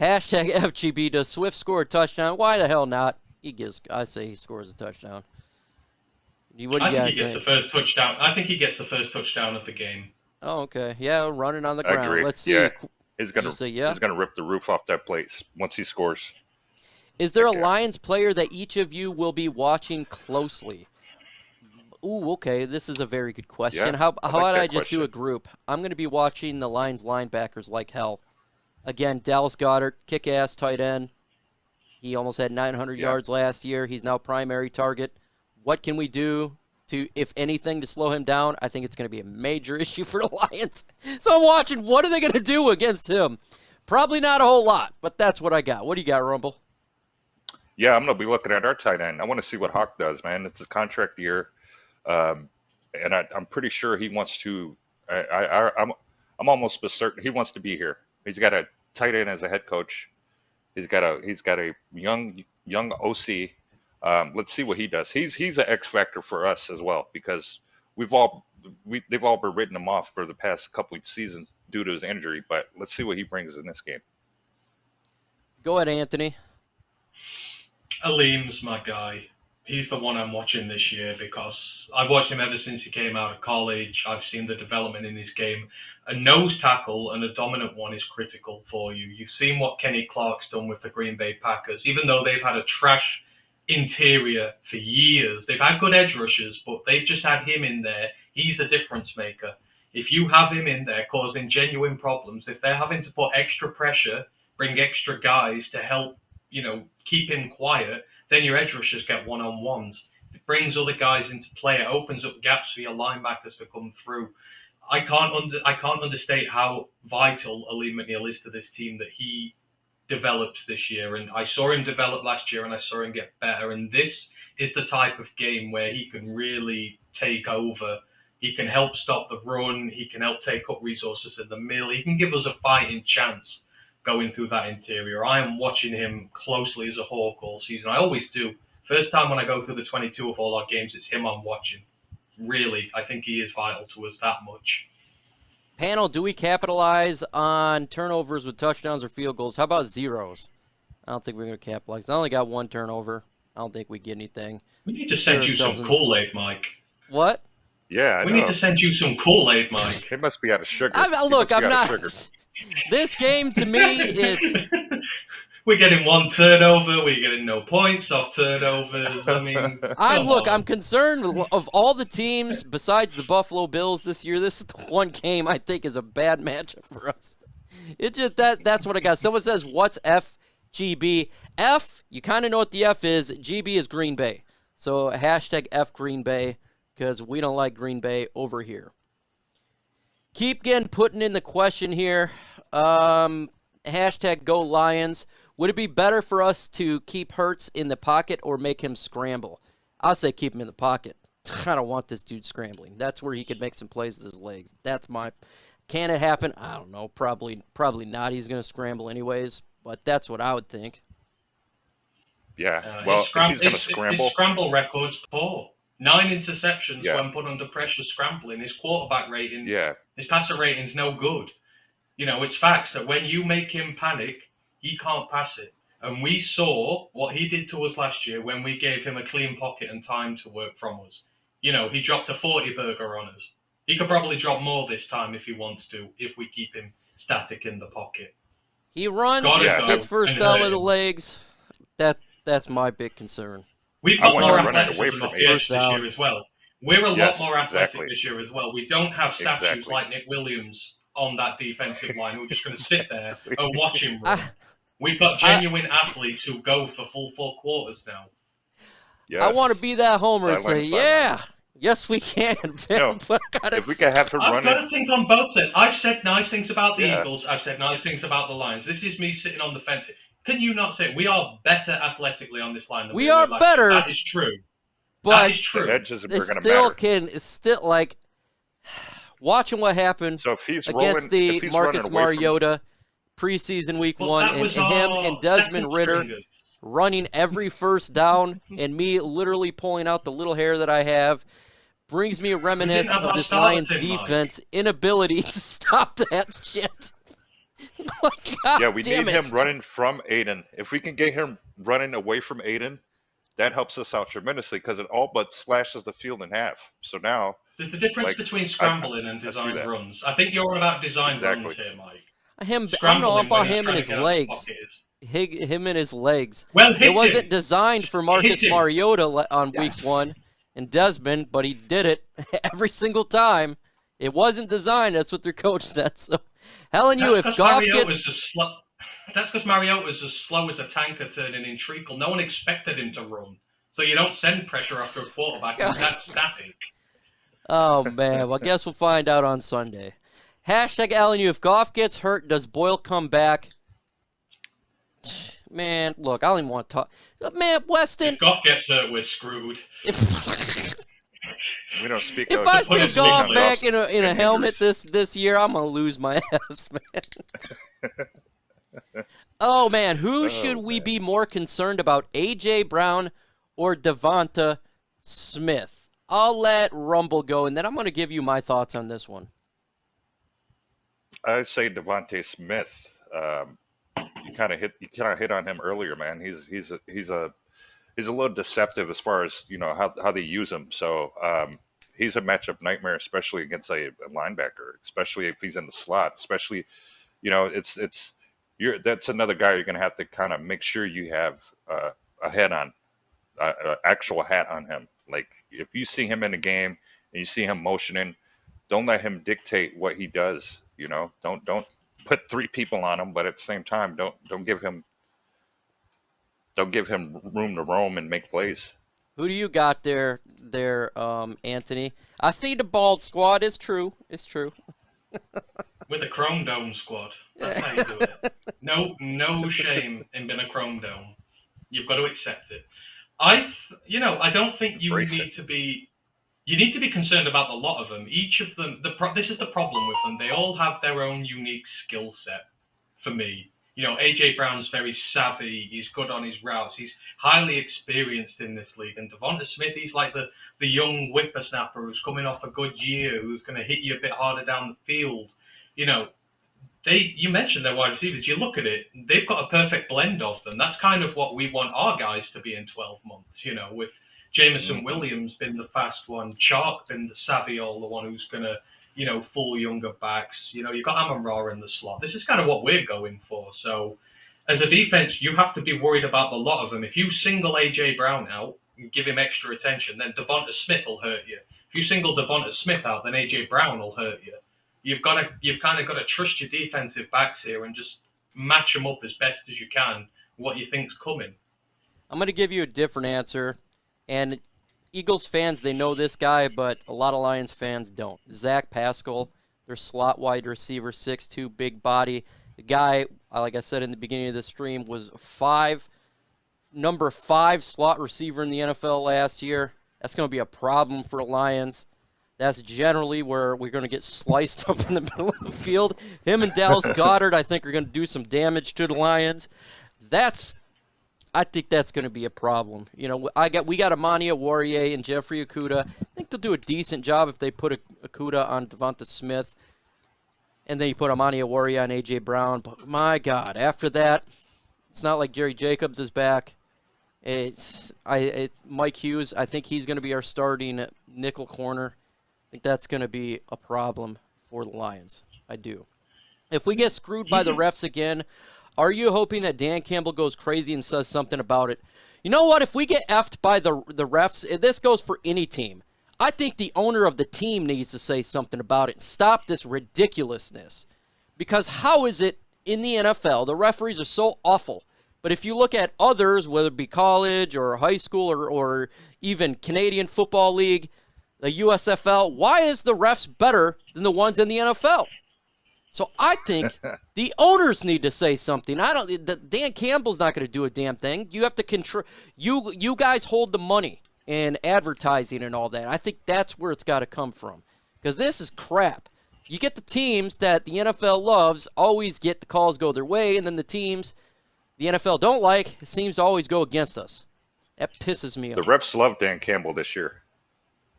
Hashtag FGB, does Swift score a touchdown? Why the hell not? I say he scores a touchdown. What do you guys think? I think he gets the first touchdown. I think he gets the first touchdown of the game. Oh, okay. Yeah, running on the I ground. agree. Let's see. Yeah. He's gonna rip the roof off that place once he scores. Is there a Lions player that each of you will be watching closely? Ooh, okay. This is a very good question. Yeah, How about I just question. do a group? I'm going to be watching the Lions linebackers like hell. Again, Dallas Goedert, kick-ass tight end. He almost had 900 yards last year. He's now primary target. What can we do to, if anything, to slow him down? I think it's going to be a major issue for the Lions. So I'm watching, what are they going to do against him? Probably not a whole lot, but that's what I got. What do you got, Rumble? Yeah, I'm going to be looking at our tight end. I want to see what Hawk does, man. It's a contract year. And I'm pretty sure he wants to. I'm almost certain he wants to be here. He's got a tight end as a head coach. He's got a young OC. Let's see what he does. He's an X factor for us as well because they've all been written him off for the past couple of seasons due to his injury. But let's see what he brings in this game. Go ahead, Anthony. Aleem's my guy. He's the one I'm watching this year because I've watched him ever since he came out of college. I've seen the development in his game. A nose tackle and a dominant one is critical for you. You've seen what Kenny Clark's done with the Green Bay Packers. Even though they've had a trash interior for years, they've had good edge rushers, but they've just had him in there. He's a difference maker. If you have him in there causing genuine problems, if they're having to put extra pressure, bring extra guys to help, keep him quiet, then your edge rushers get one-on-ones. It brings other guys into play. It opens up gaps for your linebackers to come through. I can't understate how vital Aleem McNeil is to this team that he develops this year. And I saw him develop last year, and I saw him get better. And this is the type of game where he can really take over. He can help stop the run. He can help take up resources in the middle. He can give us a fighting chance going through that interior. I am watching him closely as a Hawk all season. I always do. First time when I go through the 22 of all our games, it's him I'm watching. Really, I think he is vital to us that much. Panel, do we capitalize on turnovers with touchdowns or field goals? How about zeros? I don't think we're going to capitalize. I only got one turnover. I don't think we get anything. We need to send you some Kool-Aid, Mike. What? Yeah, we need to send you some Kool-Aid, Mike. It must be out of sugar. Look, I'm not. This game, to me, it's... We're getting one turnover. We're getting no points off turnovers. I mean, I'm concerned of all the teams besides the Buffalo Bills this year. This is the one game I think is a bad matchup for us. It just that's what I got. Someone says, "What's FGB?" F, you kind of know what the F is. GB is Green Bay. So hashtag F Green Bay because we don't like Green Bay over here. Keep putting in the question here. Hashtag Go Lions. Would it be better for us to keep Hurts in the pocket or make him scramble? I'll say keep him in the pocket. I don't want this dude scrambling. That's where he could make some plays with his legs. Can it happen? I don't know. Probably not. He's going to scramble anyways, but that's what I would think. Yeah. Well, if he's going to scramble. His scramble record's poor. 9 interceptions when put under pressure scrambling. His quarterback rating, his passer rating's no good. It's facts that when you make him panic, he can't pass it. And we saw what he did to us last year when we gave him a clean pocket and time to work from us. He dropped a 40-burger on us. He could probably drop more this time if he wants to, if we keep him static in the pocket. He runs, gets first down with the legs. That's my big concern. We've got more athleticism off the edge this year as well. We're a lot more athletic this year as well. We don't have statues like Nick Williams on that defensive line. We're just going to sit there and watch him run. We've got genuine athletes who go for full 4 quarters now. Yes. I want to be that homer and say, yes, we can. If we can have her run I've got to think on both sides. I've said nice things about the Eagles. I've said nice things about the Lions. This is me sitting on the fence. Can you not say we are better athletically on this line than we are better? That is true. But that is true. The edges are going to matter. It's still like watching what happened against the Marcus Mariota preseason week 1 and him and Desmond Ridder running every first down and me literally pulling out the little hair that I have brings me a reminiscence of this Lions defense inability to stop that shit. God Yeah, we damn need it. him running from Aidan. If we can get him running away from Aidan, that helps us out tremendously because it all but slashes the field in half. So now, There's a difference like, between I scrambling and I see designed that runs. I think you're about designed runs exactly. here, Mike. I'm not Scrambling when about he's him and trying to his get out the legs. pocket is. Him and his legs. Well, It hit wasn't him. designed for Hit Marcus him. Mariota on week Yes. 1 and Desmond, but he did it every single time. It wasn't designed. That's what their coach said. So, Helen, That's if because Goff get Mariota's as slow. That's because Mariota's as slow as a tanker turning in treacle. No one expected him to run, so you don't send pressure after a quarterback. He's that static. Oh, man. Well, I guess we'll find out on Sunday. Hashtag Alan, if Goff gets hurt, does Boyle come back? Man, look, I don't even want to talk. Man, Weston. If Goff gets hurt, we're screwed. If, We don't speak. if I see us Goff on back Goff's in a helmet fingers. this year, I'm going to lose my ass, man. Oh, man, who should we be more concerned about, A.J. Brown or DeVonta Smith? I'll let Rumble go, and then I'm going to give you my thoughts on this one. I say DeVonta Smith. You kind of hit on him earlier, man. He's a little deceptive as far as how they use him. So he's a matchup nightmare, especially against a linebacker, especially if he's in the slot. Especially, that's another guy you're going to have to kind of make sure you have a head on, actual hat on him. Like if you see him in the game and you see him motioning, don't let him dictate what he does. Don't put 3 people on him, but at the same time, don't give him room to roam and make plays. Who do you got there, Anthony? I see the bald squad. It's true. With a Chrome Dome squad. That's how you do it. No shame in being a Chrome Dome. You've got to accept it. I don't think you need to be. You need to be concerned about a lot of them. Each of them, this is the problem with them. They all have their own unique skill set. For me, AJ Brown's very savvy. He's good on his routes. He's highly experienced in this league. And DeVonta Smith, he's like the young whippersnapper who's coming off a good year, who's going to hit you a bit harder down the field. You mentioned their wide receivers. You look at it, they've got a perfect blend of them. That's kind of what we want our guys to be in 12 months. With Jameson Williams been the fast one, Chark been the savvy the one who's going to, fool younger backs. You've got Amon-Ra in the slot. This is kind of what we're going for. So as a defense, you have to be worried about the lot of them. If you single A.J. Brown out and give him extra attention, then DeVonta Smith will hurt you. If you single DeVonta Smith out, then A.J. Brown will hurt you. You've kind of got to trust your defensive backs here and just match them up as best as you can, what you think's coming. I'm going to give you a different answer. And Eagles fans, they know this guy, but a lot of Lions fans don't. Zach Pascal, their slot wide receiver, 6'2", big body. The guy, like I said in the beginning of the stream, was number 5 slot receiver in the NFL last year. That's going to be a problem for the Lions. That's generally where we're going to get sliced up in the middle of the field. Him and Dallas Goedert, I think, are going to do some damage to the Lions. I think that's going to be a problem. We got Amani Warrior and Jeffrey Okudah. I think they'll do a decent job if they put Okudah on DeVonta Smith, and then you put Amani Warrior on A.J. Brown. But my God, after that, it's not like Jerry Jacobs is back. It's Mike Hughes. I think he's going to be our starting nickel corner. I think that's going to be a problem for the Lions. I do. If we get screwed by the refs again, are you hoping that Dan Campbell goes crazy and says something about it? You know what? If we get effed by the refs, this goes for any team. I think the owner of the team needs to say something about it and stop this ridiculousness. Because how is it in the NFL, the referees are so awful. But if you look at others, whether it be college or high school or even Canadian Football League, the USFL, why is the refs better than the ones in the NFL? So I think the owners need to say something. Dan Campbell's not going to do a damn thing. You have to control. You guys hold the money and advertising and all that. I think that's where it's got to come from, because this is crap. You get the teams that the NFL loves always get the calls go their way, and then the teams the NFL don't like seems to always go against us. That pisses me off. The refs love Dan Campbell this year.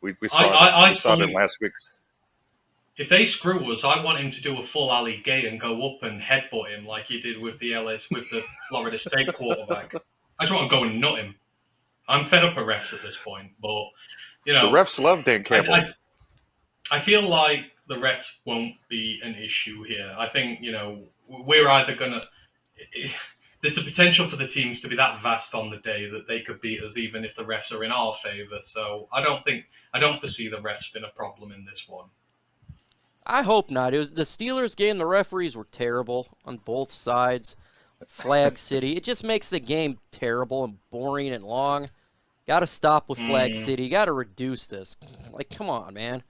We saw it in last week's. If they screw us, I want him to do a full Ali Gay and go up and headbutt him like he did with the Florida State quarterback. I just want to go and nut him. I'm fed up of refs at this point, but The refs love Dan Campbell. I feel like the refs won't be an issue here. I think we're either gonna. There's the potential for the teams to be that vast on the day that they could beat us even if the refs are in our favor. So I don't foresee the refs being a problem in this one. I hope not. It was the Steelers game. The referees were terrible on both sides. Flag City. It just makes the game terrible and boring and long. Got to stop with Flag City. Got to reduce this. Like, come on, man.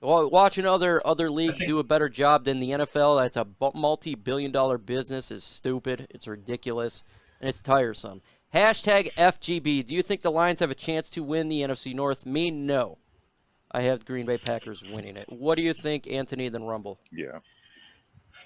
Watching other leagues do a better job than the NFL, that's a multi-billion-dollar business, is stupid. It's ridiculous, and it's tiresome. Hashtag FGB. Do you think the Lions have a chance to win the NFC North? Me, no. I have the Green Bay Packers winning it. What do you think, Anthony, then Rumble? Yeah.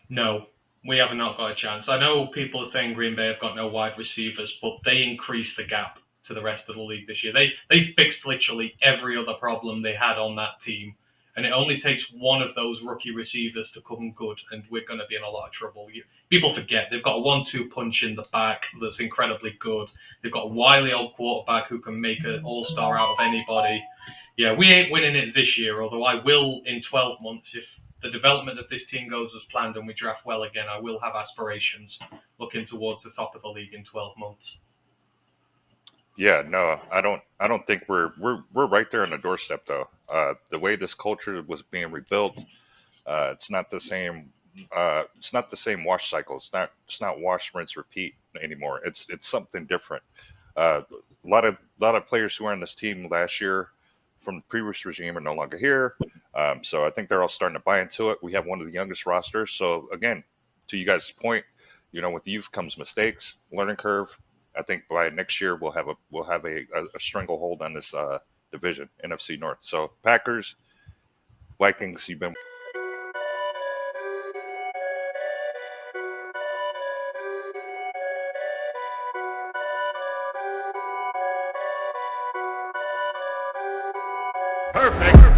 No, we have not got a chance. I know people are saying Green Bay have got no wide receivers, but they increased the gap to the rest of the league this year. They fixed literally every other problem they had on that team. And it only takes one of those rookie receivers to come good, and we're going to be in a lot of trouble. People forget they've got a 1-2 punch in the back that's incredibly good. They've got a wily old quarterback who can make an all-star out of anybody. Yeah, we ain't winning it this year, although I will in 12 months. If the development of this team goes as planned and we draft well again, I will have aspirations looking towards the top of the league in 12 months. Yeah, no, I don't think we're right there on the doorstep though. The way this culture was being rebuilt, it's not the same. It's not the same wash cycle. It's not wash, rinse, repeat anymore. It's something different. A lot of players who were on this team last year from the previous regime are no longer here. So I think they're all starting to buy into it. We have one of the youngest rosters. So again, to you guys' point, with youth comes mistakes, learning curve. I think by next year we'll have a stranglehold on this division, NFC North. So Packers, Vikings, you've been. Perfect.